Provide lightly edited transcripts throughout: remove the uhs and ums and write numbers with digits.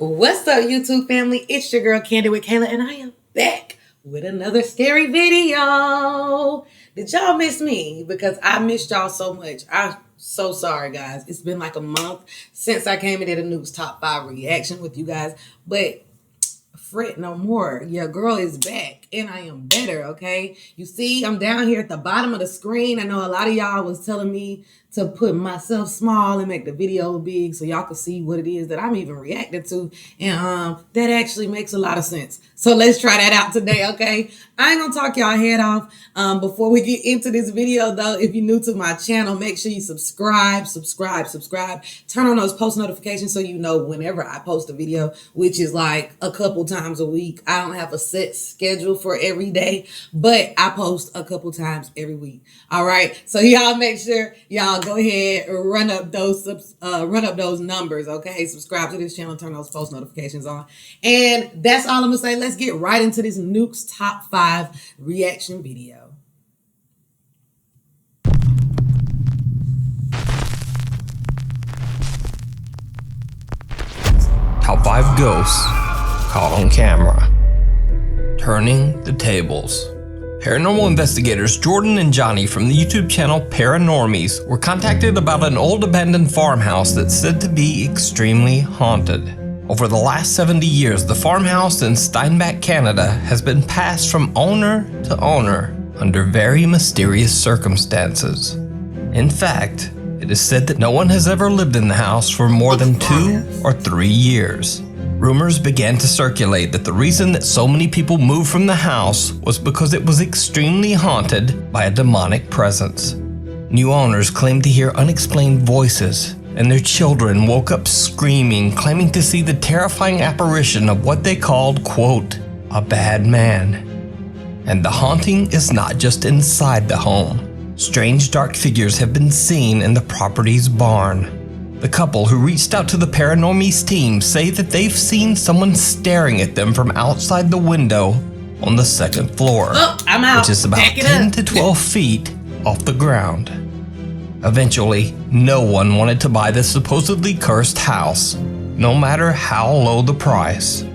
What's up, YouTube family? It's your girl KandidwithKayla, and I am back with another scary video. Did y'all miss me? Because I missed y'all so much. I'm so sorry, guys. It's been like a month since I came and did a Nukes top 5 reaction with you guys, but fret no more. Your girl is back and I am better, okay? You see, I'm down here at the bottom of the screen. I know a lot of y'all was telling me to put myself small and make the video big so y'all can see what it is that I'm even reacting to. And that actually makes a lot of sense. So let's try that out today, okay? I ain't gonna talk y'all head off. Before we get into this video though, if you're new to my channel, make sure you subscribe. Turn on those post notifications so you know whenever I post a video, which is like a couple times a week. I don't have a set schedule for every day, but I post a couple times every week. All right, so y'all make sure y'all go ahead and run up those numbers, okay? Subscribe to this channel, turn those post notifications on. And that's all I'm gonna say. Let's get right into this Nukes top 5 reaction video. Top 5 ghosts caught on camera. Turning the tables. Paranormal investigators Jordan and Johnny from the YouTube channel Paranormies were contacted about an old abandoned farmhouse that's said to be extremely haunted. Over the last 70 years, the farmhouse in Steinbach, Canada has been passed from owner to owner under very mysterious circumstances. In fact, it is said that no one has ever lived in the house for more than 2 or 3 years. Rumors began to circulate that the reason that so many people moved from the house was because it was extremely haunted by a demonic presence. New owners claimed to hear unexplained voices, and their children woke up screaming, claiming to see the terrifying apparition of what they called, quote, a bad man. And the haunting is not just inside the home. Strange dark figures have been seen in the property's barn. The couple who reached out to the Paranormies team say that they've seen someone staring at them from outside the window on the 2nd floor, which is about 10 to 12 feet off the ground. Eventually, no one wanted to buy this supposedly cursed house, no matter how low the price.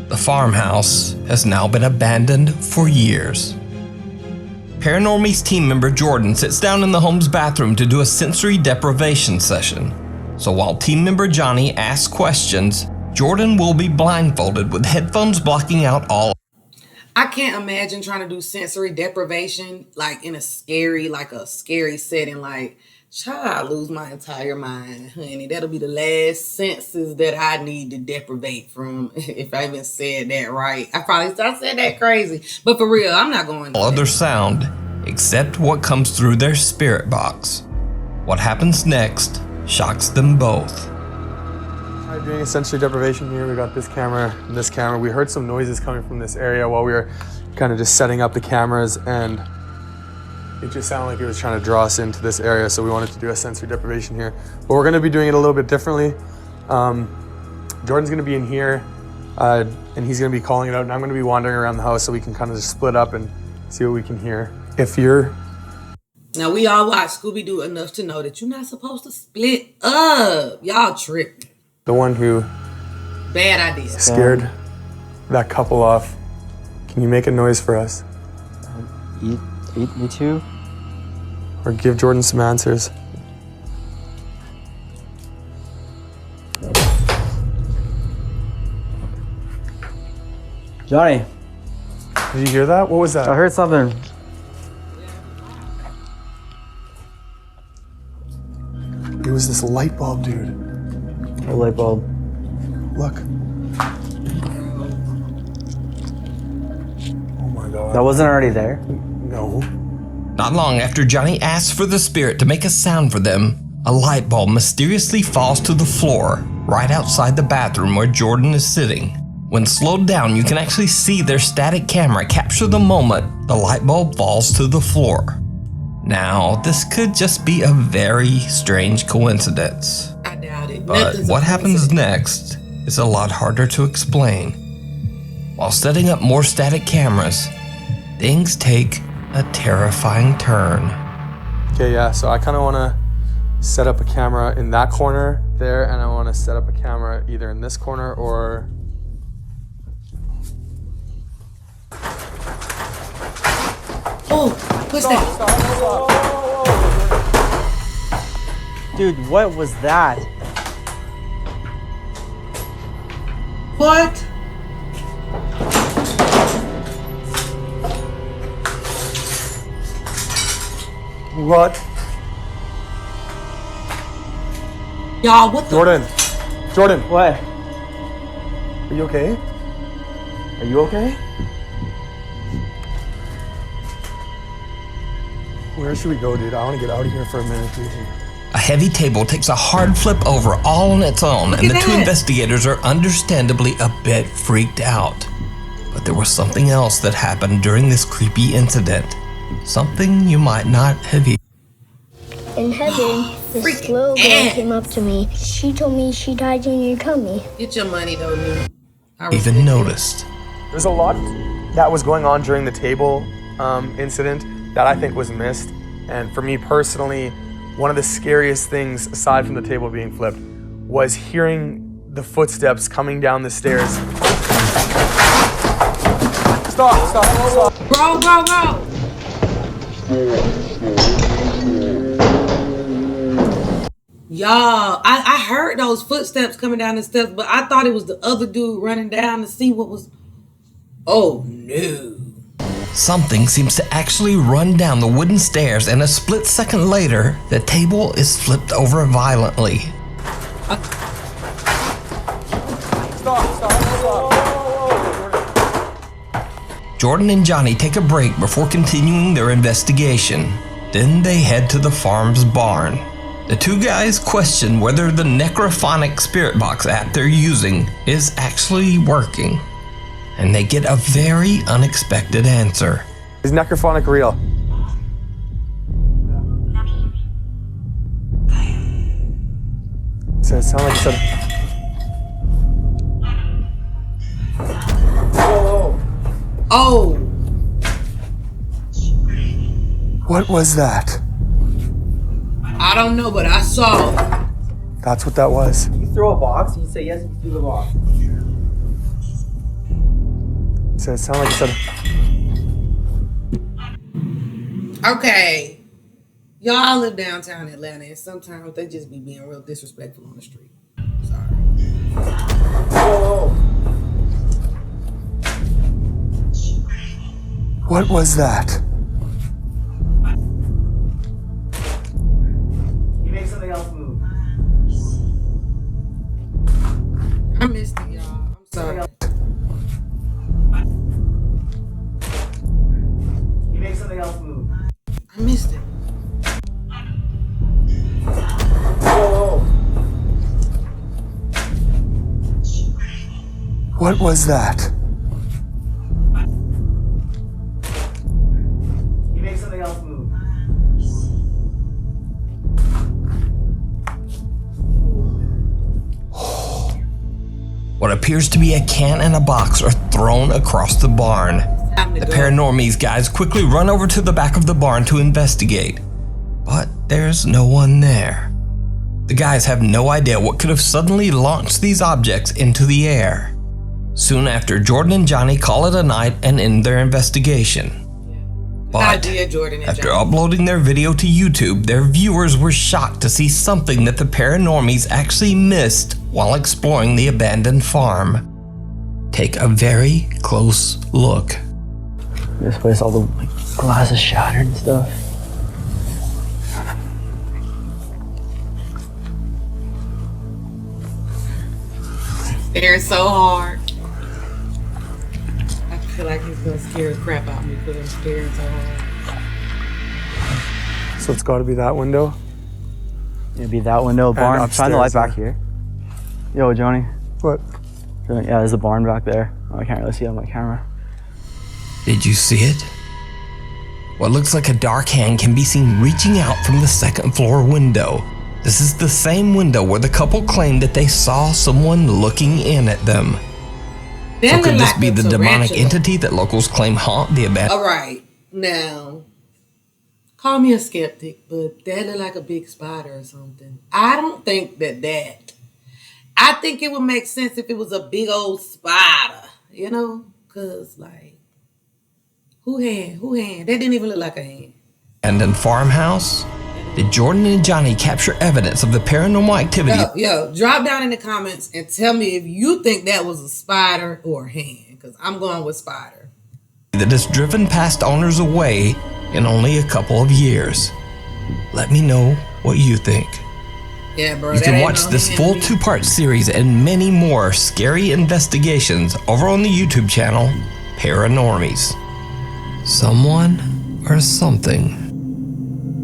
The farmhouse has now been abandoned for years. Paranormies team member Jordan sits down in the home's bathroom to do a sensory deprivation session. So while team member Johnny asks questions, Jordan will be blindfolded with headphones blocking out all. I can't imagine trying to do sensory deprivation like in a scary setting. Like, child, I lose my entire mind, honey. That'll be the last senses that I need to deprivate from. If I even said that right, I said that crazy. But for real, I'm not going to other sound except what comes through their spirit box. What happens next shocks them both. Doing a sensory deprivation here. We got this camera and this camera. We heard some noises coming from this area while we were kind of just setting up the cameras, and it just sounded like it was trying to draw us into this area, so we wanted to do a sensory deprivation here. But we're going to be doing it a little bit differently. Jordan's going to be in here, and he's going to be calling it out, and I'm going to be wandering around the house so we can kind of just split up and see what we can hear. Now, we all watch Scooby-Doo enough to know that you're not supposed to split up. Y'all tripping. The one who bad idea scared that couple off. Can you make a noise for us? Eat me too? Or give Jordan some answers. Johnny. Did you hear that? What was that? I heard something. It was this light bulb, dude. A light bulb. Look. Oh my God. That wasn't already there? No. Not long after Johnny asks for the spirit to make a sound for them, a light bulb mysteriously falls to the floor right outside the bathroom where Jordan is sitting. When slowed down, you can actually see their static camera capture the moment the light bulb falls to the floor. Now, this could just be a very strange coincidence. I doubt it. But what happens next is a lot harder to explain. While setting up more static cameras, things take a terrifying turn. Okay, yeah, so I kind of want to set up a camera in that corner there, and I want to set up a camera either in this corner or... Oh, what's that? Dude, what was that? What? What? Y'all, what the? Jordan, What? are you okay? Are you okay? Where should we go, dude? I want to get out of here for a minute, dude. A heavy table takes a hard flip over all on its own, and the two investigators are understandably a bit freaked out. But there was something else that happened during this creepy incident. Something you might not have In heaven, this little girl came up to me. She told me she died in your tummy. Get your money, though, dude. even noticed. There's a lot that was going on during the table incident that I think was missed. And for me personally, one of the scariest things, aside from the table being flipped, was hearing the footsteps coming down the stairs. Stop. Bro. Y'all, I heard those footsteps coming down the steps, but I thought it was the other dude running down to see what was... Oh, no. Something seems to actually run down the wooden stairs, and a split second later, the table is flipped over violently. Jordan and Johnny take a break before continuing their investigation. Then they head to the farm's barn. The two guys question whether the necrophonic spirit box app they're using is actually working. And they get a very unexpected answer. Is necrophonic real? So it sounded like it said... Oh. What was that? I don't know, but I saw it. That's what that was. You throw a box, you say yes, you threw the box. So it sounded like it said... Okay. Y'all live downtown Atlanta, and sometimes they just be being real disrespectful on the street. Sorry. What was that? You make something else move. I missed it, y'all. I'm sorry. You make something else move. I missed it. What was that? You make something else move. What appears to be a can and a box are thrown across the barn. The Paranormies guys quickly run over to the back of the barn to investigate, but there's no one there. The guys have no idea what could have suddenly launched these objects into the air. Soon after, Jordan and Johnny call it a night and end their investigation. But after uploading their video to YouTube, their viewers were shocked to see something that the Paranormies actually missed while exploring the abandoned farm. Take a very close look. This place, all the glass is shattered and stuff. Staring so hard. I feel like he's gonna scare the crap out of me because I'm staring so hard. So it's got to be that window? It'd be that window, barn. Shine the light back here. Yo, Johnny. What? Yeah, there's a barn back there. Oh, I can't really see it on my camera. Did you see it? What looks like a dark hand can be seen reaching out from the second floor window. This is the same window where the couple claimed that they saw someone looking in at them. So could this be the demonic entity that locals claim haunt the abandoned? All right, now, Call me a skeptic, but that looked like a big spider or something. I don't think that. I think it would make sense if it was a big old spider, you know? Because, like, who hand? That didn't even look like a hand. And in farmhouse, did Jordan and Johnny capture evidence of the paranormal activity? Yo, drop down in the comments and tell me if you think that was a spider or a hand, because I'm going with spider. That has driven past owners away in only a couple of years. Let me know what you think. Yeah, bro. You can watch this full 2-part series and many more scary investigations over on the YouTube channel Paranormies. Someone or something.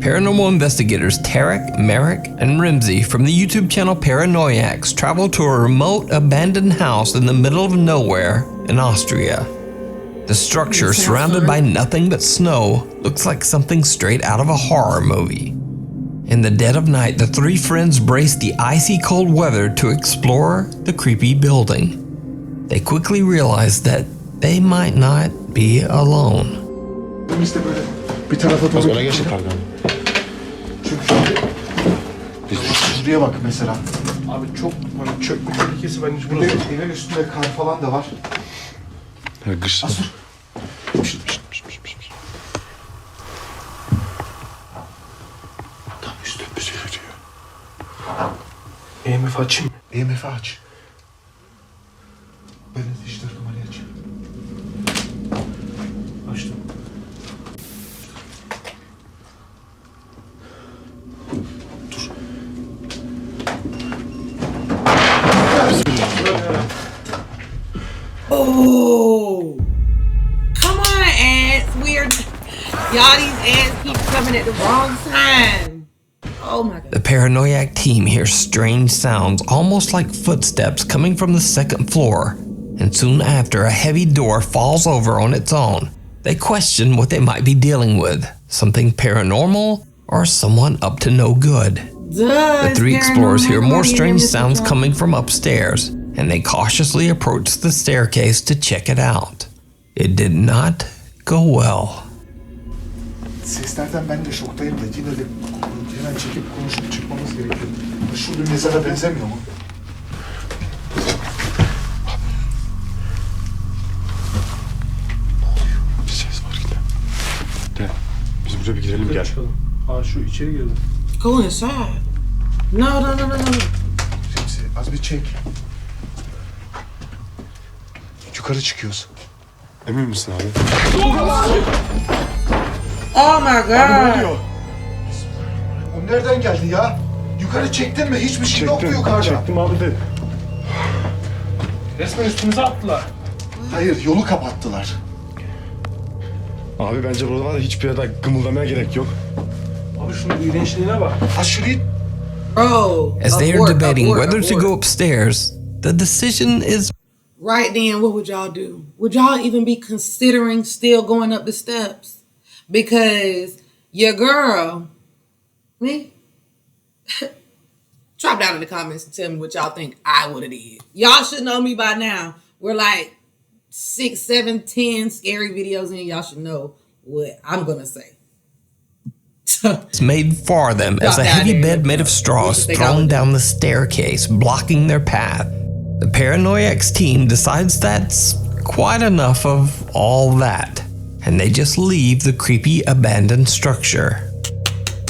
Paranormal investigators Tarek, Merrick, and Rimsey from the YouTube channel Paranoiacs travel to a remote abandoned house in the middle of nowhere in Austria. The structure, surrounded by nothing but snow, looks like something straight out of a horror movie. In the dead of night, the three friends brace the icy cold weather to explore the creepy building. They quickly realize that they might not be alone. Bir tarafa doğru öne geçin karga. Çünkü şuraya bak mesela. Abi çok hani çökme tehlikesi bence burası. Evin üstünde kar falan da var. Kış. Asur. Tam üstümüze yürüyor. EMF açayım. EMF aç. Ben de dijital kamerayı açayım. Açtım. Oh, come on, ants. Y'all, these ants keep coming at the wrong time. Oh my God. The Paranoiac team hears strange sounds, almost like footsteps coming from the second floor. And soon after, a heavy door falls over on its own. They question what they might be dealing with. Something paranormal or someone up to no good. The three explorers hear more strange sounds coming from upstairs, and they cautiously approach the staircase to check it out. It did not go well. Seslerden ben de şoktayım da yine de hemen çekip konuşup çıkmamız gerekiyor. Şu bir mezara benzemiyor mu? Bir ses var yine. Gel. Biz buraya bir girelim gel. Aa şu içeri girelim. Go inside. No. Şimdi az bir çek. Yukarı çıkıyoruz. Emin misin abi? Oh my God. Ne oluyor? O nereden geldi ya? Yukarı çektin mi? Hiçbir şey yoktu yukarıda. Çektim abi de. Resmen üstümüze attılar. Hayır, yolu kapattılar. Abi bence burada var ya hiçbir yerde gımıldamaya gerek yok. Abi şunun iğrençliğine bak. Ha şurayı... Bro. As they are debating whether to go upstairs, the decision is... Right then, what would y'all do? Would y'all even be considering still going up the steps? Because your girl, me, drop down in the comments and tell me what y'all think I would have did. Y'all should know me by now. We're like 6, 7, 10 scary videos in. Y'all should know what I'm going to say. It's made for them as a heavy bed made of straw is thrown down the staircase, blocking their path. The Paranoiacs team decides that's quite enough of all that, and they just leave the creepy abandoned structure.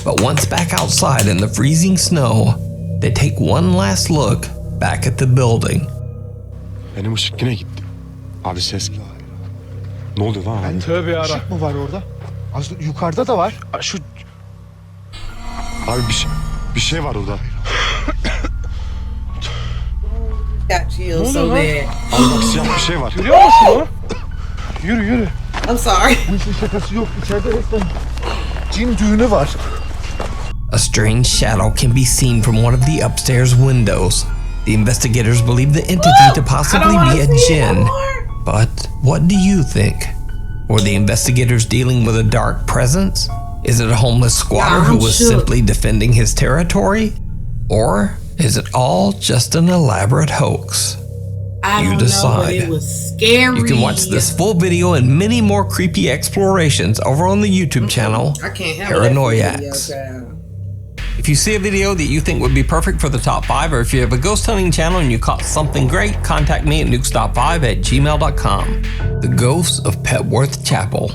But once back outside in the freezing snow, they take one last look back at the building. Benim ışık yine gitti. Abi ses. Ne oluyor lan abi? Tövbe yarabbim. Işık mı var orada? Az yukarıda da var. Şu... Abi bir şey var orada. Got chills so bad. Abi bak siyah bir şey var. Görüyor musun o? Yürü. I'm sorry. Bu işin şakası yok. İçeride resmen cin düğünü var. A strange shadow can be seen from one of the upstairs windows. The investigators believe the entity to possibly be a djinn. But what do you think? Were the investigators dealing with a dark presence? Is it a homeless squatter who was simply defending his territory? Or is it all just an elaborate hoax? You decide. It was scary. You can watch this full video and many more creepy explorations over on the YouTube channel, I can't Paranoiacs. If you see a video that you think would be perfect for the top 5, or if you have a ghost hunting channel and you caught something great, contact me at nukes.5@gmail.com. The Ghosts of Petworth Chapel.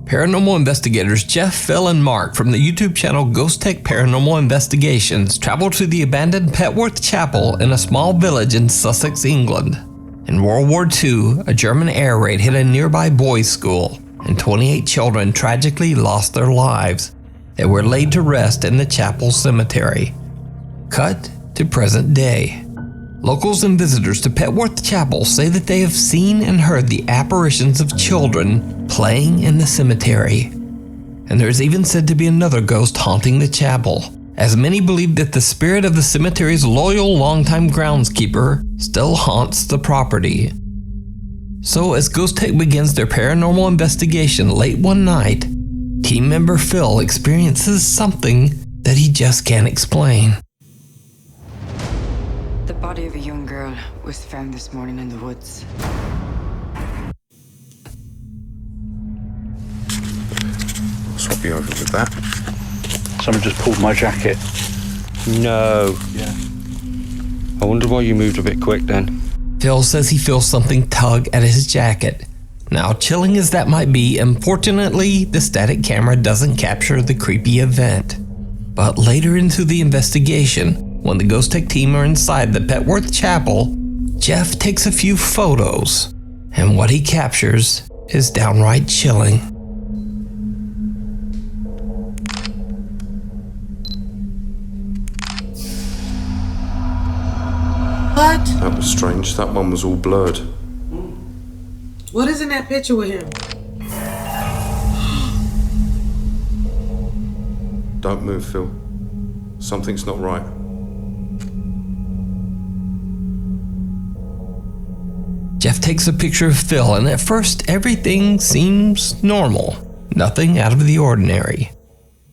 Paranormal investigators Jeff, Phil, and Mark from the YouTube channel Ghost Tech Paranormal Investigations traveled to the abandoned Petworth Chapel in a small village in Sussex, England. In World War II, a German air raid hit a nearby boys' school, and 28 children tragically lost their lives. They were laid to rest in the chapel cemetery. Cut to present day. Locals and visitors to Petworth Chapel say that they have seen and heard the apparitions of children playing in the cemetery. And there is even said to be another ghost haunting the chapel, as many believe that the spirit of the cemetery's loyal longtime groundskeeper still haunts the property. So as Ghost Tech begins their paranormal investigation late one night, team member Phil experiences something that he just can't explain. The body of a young girl was found this morning in the woods. Swap you over with that. Someone just pulled my jacket. No. Yeah. I wonder why you moved a bit quick then. Phil says he feels something tug at his jacket. Now, chilling as that might be, unfortunately, the static camera doesn't capture the creepy event. But later into the investigation, when the Ghost Tech team are inside the Petworth Chapel, Jeff takes a few photos, and what he captures is downright chilling. What? That was strange. That one was all blurred. What is in that picture with him? Don't move, Phil. Something's not right. Jeff takes a picture of Phil, and at first everything seems normal. Nothing out of the ordinary.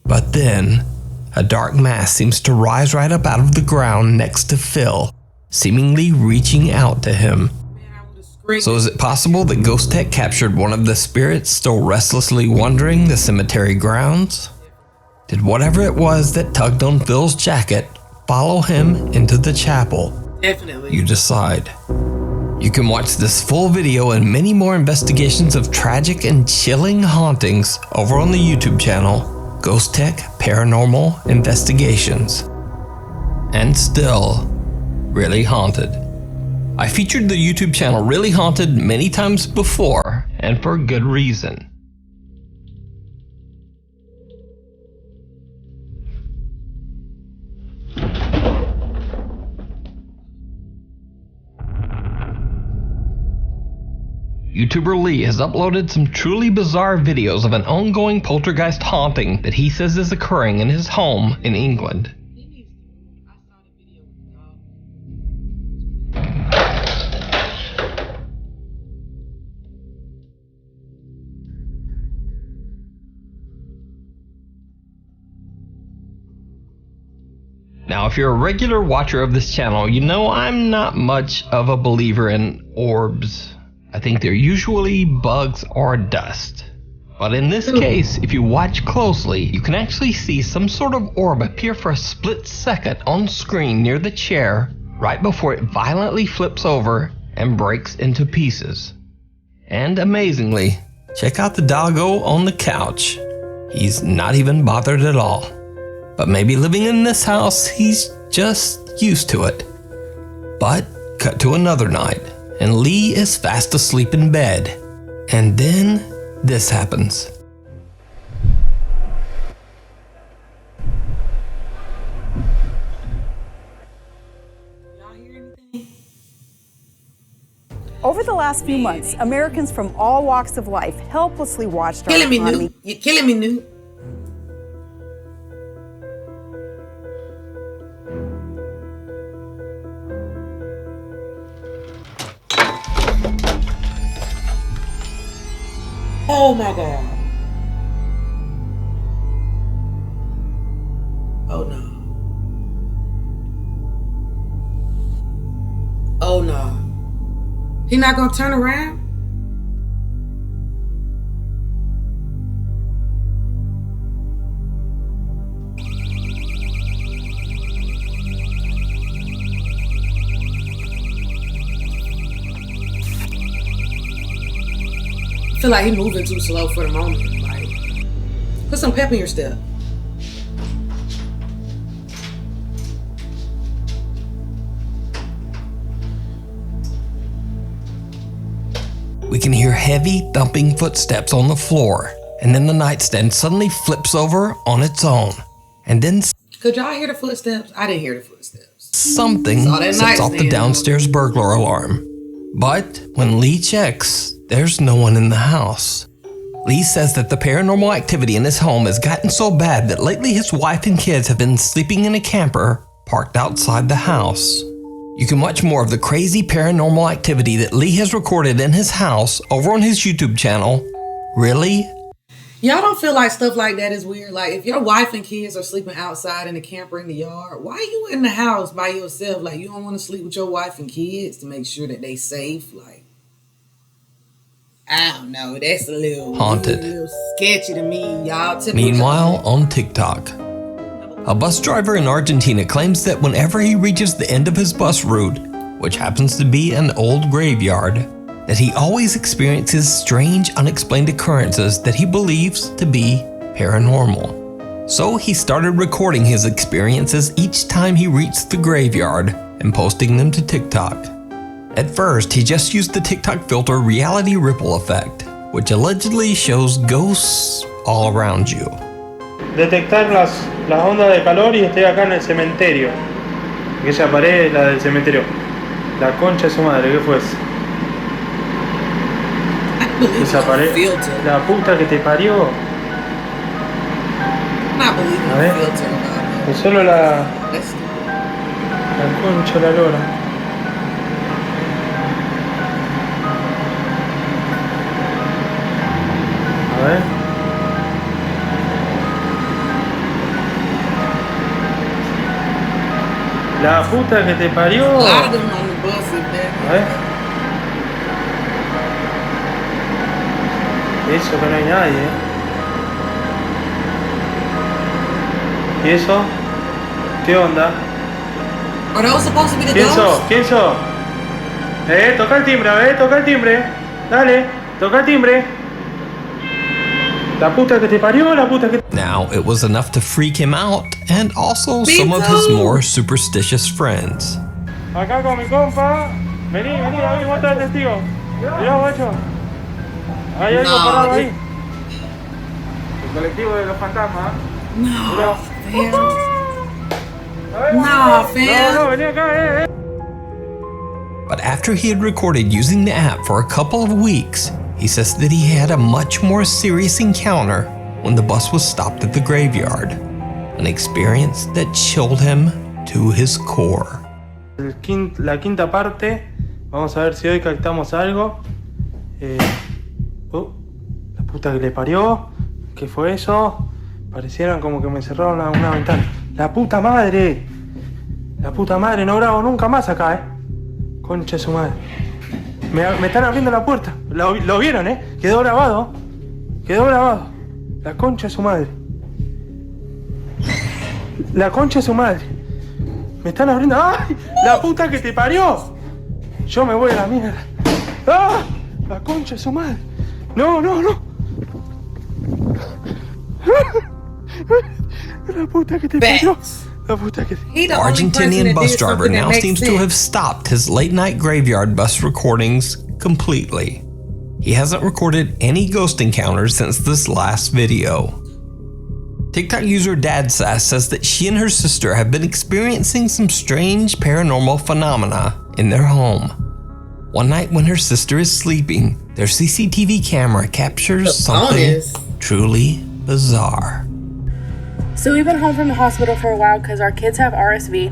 But then, a dark mass seems to rise right up out of the ground next to Phil, seemingly reaching out to him. So is it possible that Ghost Tech captured one of the spirits still restlessly wandering the cemetery grounds? Did whatever it was that tugged on Phil's jacket follow him into the chapel? Definitely. You decide. You can watch this full video and many more investigations of tragic and chilling hauntings over on the YouTube channel Ghost Tech Paranormal Investigations. And still, Really Haunted. I featured the YouTube channel Really Haunted many times before, and for good reason. YouTuber Lee has uploaded some truly bizarre videos of an ongoing poltergeist haunting that he says is occurring in his home in England. Now, if you're a regular watcher of this channel, you know I'm not much of a believer in orbs. I think they're usually bugs or dust. But in this case, if you watch closely, you can actually see some sort of orb appear for a split second on screen near the chair, right before it violently flips over and breaks into pieces. And amazingly, check out the doggo on the couch. He's not even bothered at all. But maybe living in this house, he's just used to it. But cut to another night, and Lee is fast asleep in bed. And then this happens. Y'all hear anything? Over the last few months, Americans from all walks of life helplessly watched our Killing me, economy. Nuke. You're killing me, Nuke. Oh my God. Oh no. Oh no. He not gonna turn around? I feel like he moving too slow for the moment. Like, put some pep in your step. We can hear heavy thumping footsteps on the floor, and then the nightstand suddenly flips over on its own. And then could y'all hear the footsteps? I didn't hear the footsteps. Something sets off the downstairs burglar alarm. But when Lee checks, there's no one in the house. Lee says that the paranormal activity in his home has gotten so bad that lately his wife and kids have been sleeping in a camper parked outside the house. You can watch more of the crazy paranormal activity that Lee has recorded in his house over on his YouTube channel. Really? Y'all don't feel like stuff like that is weird? Like, if your wife and kids are sleeping outside in the camper in the yard, why are you in the house by yourself? Like, you don't want to sleep with your wife and kids to make sure that they safe? Like, I don't know. That's a little haunted. A little sketchy to me, y'all. Meanwhile, on TikTok, a bus driver in Argentina claims that whenever he reaches the end of his bus route, which happens to be an old graveyard, that he always experiences strange, unexplained occurrences that he believes to be paranormal. So he started recording his experiences each time he reached the graveyard and posting them to TikTok. At first, he just used the TikTok filter Reality Ripple Effect, which allegedly shows ghosts all around you. Detectar las ondas de calor y estoy acá en el cementerio. Aquella pared es la del cementerio. La concha de su madre, ¿qué fue eso? Esa pared, la puta que te parió. A ver, es solo la concha, la lora. A ver. La puta que te parió. A ver. Eso que no hay nadie, ¿Y eso? ¿Qué onda? ¿Quién sos? ¿Quién sos? Toca el timbre, a ver, toca el timbre. Dale, toca el timbre. La puta que te parió, la puta que... Now, it was enough to freak him out and also some of his more superstitious friends. Acá con mi compa. Vení, David, vos estás testigo. Mirá, guacho. Hay algo parado ahí. El colectivo de los fantasmas. No, fam. No, vení acá, But after he had recorded using the app for a couple of weeks, he says that he had a much more serious encounter when the bus was stopped at the graveyard. An experience that chilled him to his core. La quinta parte. Vamos a ver si hoy captamos algo. La puta que le parió. ¿Qué fue eso? Parecieron como que me cerraron una ventana. ¡La puta madre! La puta madre, no grabo nunca más acá, Concha de su madre. Me están abriendo la puerta. Lo vieron, Quedó grabado. La concha de su madre. La concha de su madre. Me están abriendo. ¡Ay! ¡La puta que te parió! Yo me voy a la mierda. ¡Ah! La concha de su madre. No. La puta que te parió. La puta que te... The Argentinian bus driver now seems to have stopped his late-night graveyard bus recordings completely. He hasn't recorded any ghost encounters since this last video. TikTok user DadSass says that she and her sister have been experiencing some strange paranormal phenomena in their home. One night when her sister is sleeping, their CCTV camera captures something truly bizarre. So we've been home from the hospital for a while because our kids have RSV.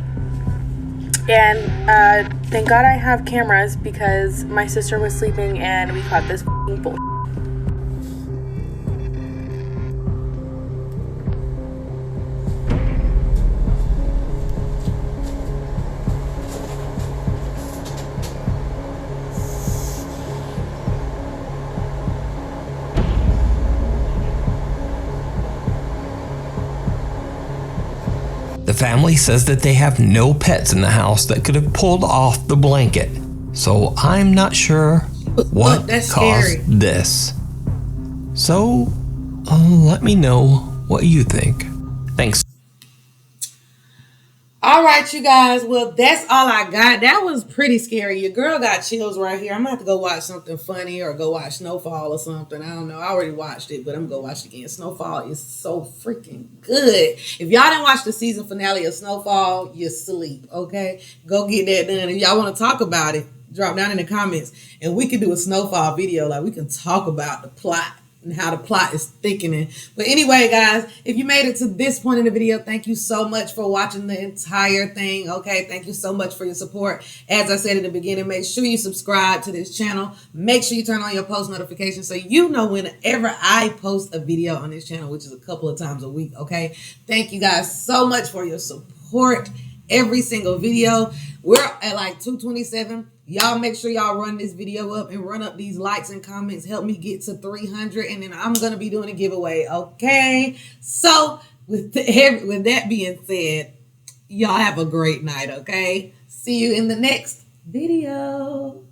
And thank God I have cameras because my sister was sleeping and we caught this bull. family says that they have no pets in the house that could have pulled off the blanket. So I'm not sure what caused this. So let me know what you think. Thanks. All right, you guys. Well, that's all I got. That was pretty scary. Your girl got chills right here. I'm going to have to go watch something funny or go watch Snowfall or something. I don't know. I already watched it, but I'm going to watch it again. Snowfall is so freaking good. If y'all didn't watch the season finale of Snowfall, you're asleep, okay? Go get that done. If y'all want to talk about it, drop down in the comments, and we can do a Snowfall video. Like, we can talk about the plot and how the plot is thickening. But anyway, guys, if you made it to this point in the video, thank you so much for watching the entire thing, okay? Thank you so much for your support. As I said in the beginning, make sure you subscribe to this channel. Make sure you turn on your post notifications so you know whenever I post a video on this channel, which is a couple of times a week, okay? Thank you guys so much for your support. Every single video. We're at like 227. Y'all make sure y'all run this video up and run up these likes and comments. Help me get to 300, and then I'm going to be doing a giveaway, okay? So with that being said, y'all have a great night, okay? See you in the next video.